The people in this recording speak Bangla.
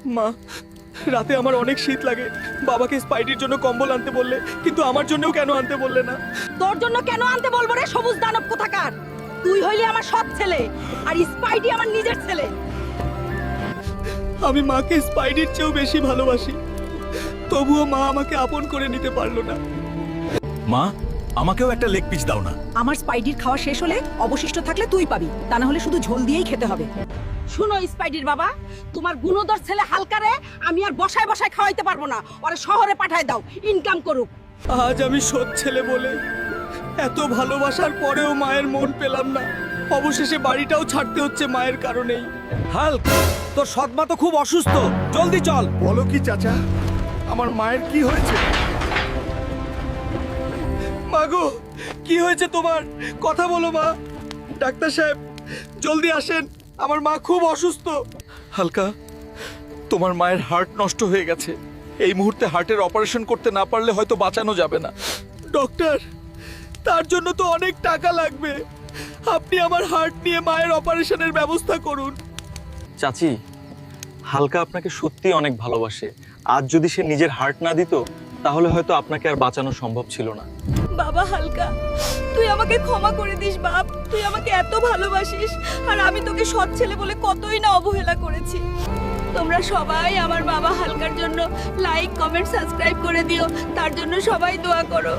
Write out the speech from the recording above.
মা, রাতে আমার অনেক শীত লাগে। বাবাকে স্পাইডির জন্য কম্বল আনতে বললে, কিন্তু আমার জন্যও কেন আনতে বললে না? তোর জন্য কেন আনতে বলবো রে সবুজ দানব কোথাকার? তুই হইলি আমার সৎ ছেলে, আর স্পাইডি আমার নিজের ছেলে। আমি মাকে স্পাইডির চেয়েও বেশি ভালোবাসি, তবুও মা আমাকে আপন করে নিতে পারলো না। মা, আমাকেও একটা লেগ পিস দাও না। আমার স্পাইডির খাওয়া শেষ হলে অবশিষ্ট থাকলে তুই পাবি, তা না হলে শুধু ঝোল দিয়েই খেতে হবে। শুনো স্পাইডির বাবা, তোমার গুণধর ছেলে হালকারে আমি আর বসায় বসায় খাওয়াইতে পারবো না। ওরে শহরে পাঠায় দাও, ইনকাম করুক। আজ আমি সৎ ছেলে বলে এত ভালোবাসার পরেও মায়ের মন পেলাম না। অবশেষে বাড়িটাও ছাড়তে হচ্ছে মায়ের কারণেই। হাল্ক, তোর সৎমা তো খুব অসুস্থ, জলদি চল। বলো কি চাচা, আমার মায়ের কি হয়েছে? মাগো, কি হয়েছে তোমার? কথা বলো মা। ডাক্তার সাহেব, জলদি আসেন, আমার মা খুব অসুস্থ। হালকা, তোমার মায়ের হার্ট নষ্ট হয়ে গেছে। এই মুহূর্তে হার্টের অপারেশন করতে না পারলে হয়তো বাঁচানো যাবে না। ডক্টর, তার জন্য তো অনেক টাকা লাগবে। আপনি আমার হার্ট নিয়ে মায়ের অপারেশনের ব্যবস্থা করুন। চাচি, হালকা আপনাকে সত্যি অনেক ভালোবাসে। আজ যদি সে নিজের হার্ট না দিত, তাহলে হয়তো আপনাকে আর বাঁচানো সম্ভব ছিল না। বাবা হালকা, তুই আমাকে ক্ষমা করে দিস বাপ। তুই আমাকে এত ভালোবাসিস, আর আমি তোকে সৎ ছেলে বলে কতই না অবহেলা করেছি। তোমরা সবাই আমার বাবা হালকার জন্য লাইক, কমেন্ট, সাবস্ক্রাইব করে দিও। তার জন্য সবাই দোয়া করো।